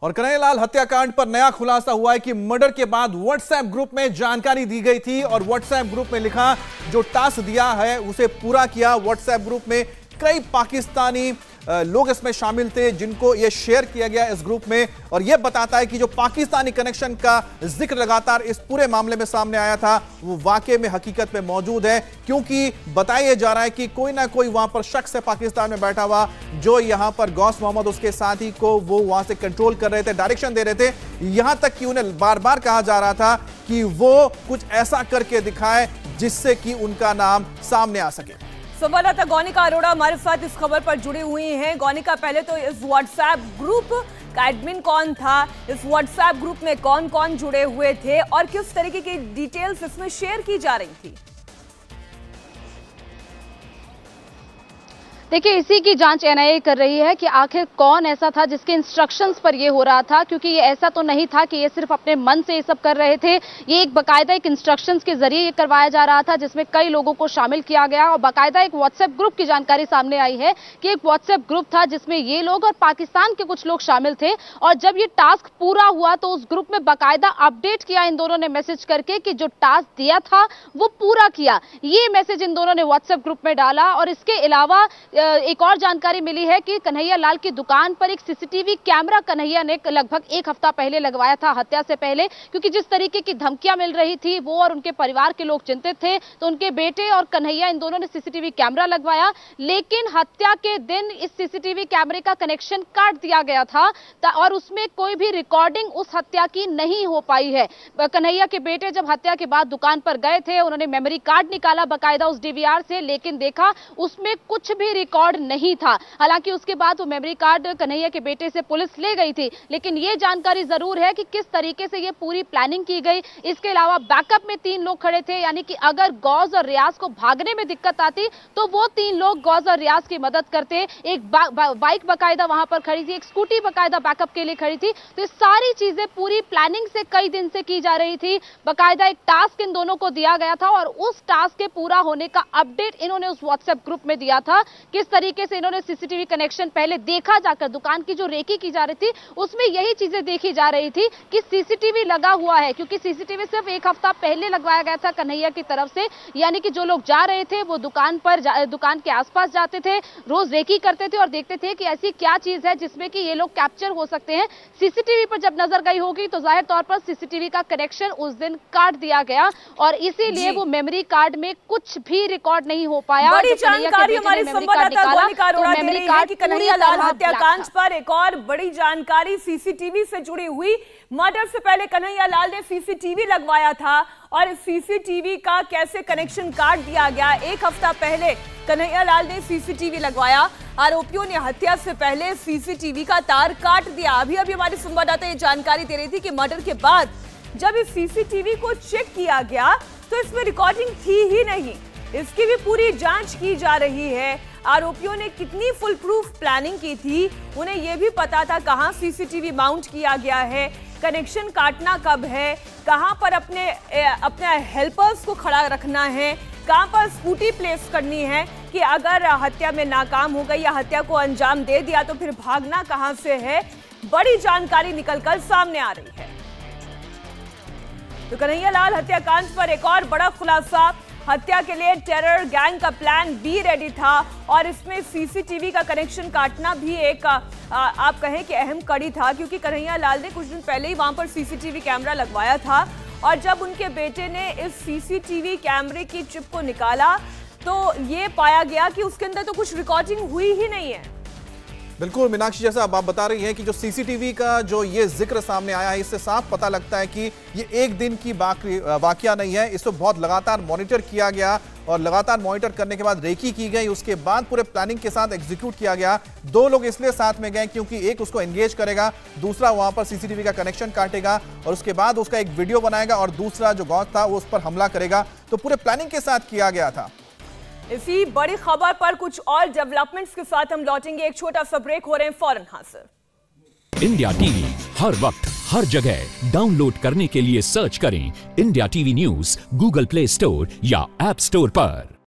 और कन्हैयालाल हत्याकांड पर नया खुलासा हुआ है कि मर्डर के बाद व्हाट्सएप ग्रुप में जानकारी दी गई थी और व्हाट्सएप ग्रुप में लिखा जो टास्क दिया है उसे पूरा किया। व्हाट्सएप ग्रुप में कई पाकिस्तानी लोग इसमें शामिल थे जिनको यह शेयर किया गया इस ग्रुप में, और यह बताता है कि जो पाकिस्तानी कनेक्शन का जिक्र लगातार इस पूरे मामले में सामने आया था वो वाकई में हकीकत में मौजूद है, क्योंकि बताया जा रहा है कि कोई ना कोई वहां पर शख्स है पाकिस्तान में बैठा हुआ जो यहां पर गौस मोहम्मद उसके साथी को वो वहां से कंट्रोल कर रहे थे, डायरेक्शन दे रहे थे, यहां तक कि उन्हें बार बार कहा जा रहा था कि वो कुछ ऐसा करके दिखाए जिससे कि उनका नाम सामने आ सके। संवाददाता गौनिका अरोड़ा हमारे साथ इस खबर पर जुड़ी हुई हैं। गौनिका, पहले तो इस व्हाट्सएप ग्रुप का एडमिन कौन था, इस व्हाट्सएप ग्रुप में कौन कौन जुड़े हुए थे और किस तरीके की डिटेल्स इसमें शेयर की जा रही थी? देखिए, इसी की जांच एनआईए कर रही है कि आखिर कौन ऐसा था जिसके इंस्ट्रक्शंस पर ये हो रहा था, क्योंकि ये ऐसा तो नहीं था कि ये सिर्फ अपने मन से ये सब कर रहे थे। ये एक बाकायदा एक इंस्ट्रक्शंस के जरिए ये करवाया जा रहा था जिसमें कई लोगों को शामिल किया गया और बाकायदा एक व्हाट्सएप ग्रुप की जानकारी सामने आई है कि एक व्हाट्सएप ग्रुप था जिसमें ये लोग और पाकिस्तान के कुछ लोग शामिल थे, और जब ये टास्क पूरा हुआ तो उस ग्रुप में बाकायदा अपडेट किया इन दोनों ने मैसेज करके कि जो टास्क दिया था वो पूरा किया। ये मैसेज इन दोनों ने व्हाट्सएप ग्रुप में डाला। और इसके अलावा एक और जानकारी मिली है कि कन्हैयालाल की दुकान पर एक सीसीटीवी कैमरा कन्हैया ने लगभग एक हफ्ता पहले लगवाया था, हत्या से पहले, क्योंकि जिस तरीके की धमकियां मिल रही थी वो और उनके परिवार के लोग चिंतित थे, तो उनके बेटे और कन्हैया इन दोनों ने सीसीटीवी कैमरा लगवाया। लेकिन हत्या के दिन इस सीसीटीवी कैमरे का कनेक्शन काट दिया गया था और उसमें कोई भी रिकॉर्डिंग उस हत्या की नहीं हो पाई है। कन्हैया के बेटे जब हत्या के बाद दुकान पर गए थे, उन्होंने मेमोरी कार्ड निकाला बाकायदा उस डीवीआर से, लेकिन देखा उसमें कुछ भी रिकॉर्ड नहीं था। हालांकि उसके बाद वो मेमोरी कार्ड कन्हैया के बेटे से पुलिस ले गई थी, लेकिन ये जानकारी जरूर है कि किस तरीके से ये पूरी प्लानिंग की गई। इसके अलावा बैकअप में 3 लोग खड़े थे, यानी कि अगर गौज और रियाज को भागने में दिक्कत आती तो वो 3 लोग गौज और रियाज की मदद करते। एक बाइक बाकायदा वहां पर खड़ी थी, एक स्कूटी बाकायदा बैकअप के लिए खड़ी थी। तो ये सारी चीजें पूरी प्लानिंग से कई दिन से की जा रही थी। बाकायदा एक टास्क इन दोनों को दिया गया था और उस टास्क के पूरा होने का अपडेट इन्होंने उस व्हाट्सएप ग्रुप में दिया था। किस तरीके से इन्होंने सीसीटीवी कनेक्शन पहले देखा जाकर, दुकान की जो रेकी की जा रही थी उसमें यही चीजें देखी जा रही थी कि सीसीटीवी लगा हुआ है, क्योंकि सीसीटीवी सिर्फ एक हफ्ता पहले लगवाया गया था कन्हैया की तरफ से। यानी कि जो लोग जा रहे थे वो दुकान के आसपास जाते थे, रोज रेकी करते थे और देखते थे कि ऐसी क्या चीज है जिसमें कि ये लोग कैप्चर हो सकते हैं। सीसीटीवी पर जब नजर गई होगी तो जाहिर तौर पर सीसीटीवी का कनेक्शन उस दिन काट दिया गया और इसीलिए वो मेमोरी कार्ड में कुछ भी रिकॉर्ड नहीं हो पाया। बड़ी जानकारी हमारी संवाददाता गौनिका अरोड़ा दे रही है कि कन्हैयालाल हत्याकांड पर एक और बड़ी जानकारी सीसीटीवी से जुड़ी हुई। मर्डर से पहले कन्हैयालाल ने सीसीटीवी लगवाया था और सीसीटीवी का कैसे कनेक्शन काट दिया गया। एक हफ्ता पहले कन्हैयालाल ने सीसीटीवी लगवाया, आरोपियों ने हत्या से पहले सीसीटीवी का तार काट दिया। अभी हमारी संवाददाता ये जानकारी दे रही थी कि मर्डर के बाद जब इस सीसीटीवी को चेक किया गया तो इसमें रिकॉर्डिंग थी ही नहीं। इसकी भी पूरी जांच की जा रही है। आरोपियों ने कितनी फुल प्रूफ प्लानिंग की थी, उन्हें यह भी पता था कहां सीसीटीवी माउंट किया गया है, कनेक्शन काटना कब है, कहां पर अपने हेल्पर्स को खड़ा रखना है, कहां पर स्कूटी प्लेस करनी है कि अगर हत्या में नाकाम हो गई या हत्या को अंजाम दे दिया तो फिर भागना कहां से है। बड़ी जानकारी निकलकर सामने आ रही है। तो कन्हैयालाल हत्याकांड पर एक और बड़ा खुलासा। हत्या के लिए टेरर गैंग का प्लान बी रेडी था और इसमें सीसीटीवी का कनेक्शन काटना भी एक आप कहें कि अहम कड़ी था, क्योंकि कन्हैयालाल ने कुछ दिन पहले ही वहां पर सीसीटीवी कैमरा लगवाया था और जब उनके बेटे ने इस सीसीटीवी कैमरे की चिप को निकाला तो ये पाया गया कि उसके अंदर तो कुछ रिकॉर्डिंग हुई ही नहीं है। बिल्कुल मीनाक्षी, जैसा आप बता रही हैं कि जो सीसीटीवी का जो ये जिक्र सामने आया है इससे साफ पता लगता है कि ये एक दिन की वाकया नहीं है। इसको बहुत लगातार मॉनिटर किया गया और लगातार मॉनिटर करने के बाद रेकी की गई, उसके बाद पूरे प्लानिंग के साथ एग्जीक्यूट किया गया। 2 लोग इसलिए साथ में गए क्योंकि एक उसको एंगेज करेगा, दूसरा वहां पर सीसीटीवी का कनेक्शन काटेगा और उसके बाद उसका एक वीडियो बनाएगा और दूसरा जो गौस था वो उस पर हमला करेगा। तो पूरे प्लानिंग के साथ किया गया था। इसी बड़ी खबर पर कुछ और डेवलपमेंट्स के साथ हम लौटेंगे। एक छोटा सा ब्रेक, हो रहे हैं फौरन हाजिर। इंडिया टीवी हर वक्त हर जगह डाउनलोड करने के लिए सर्च करें India TV news Google play store या ऐप स्टोर पर।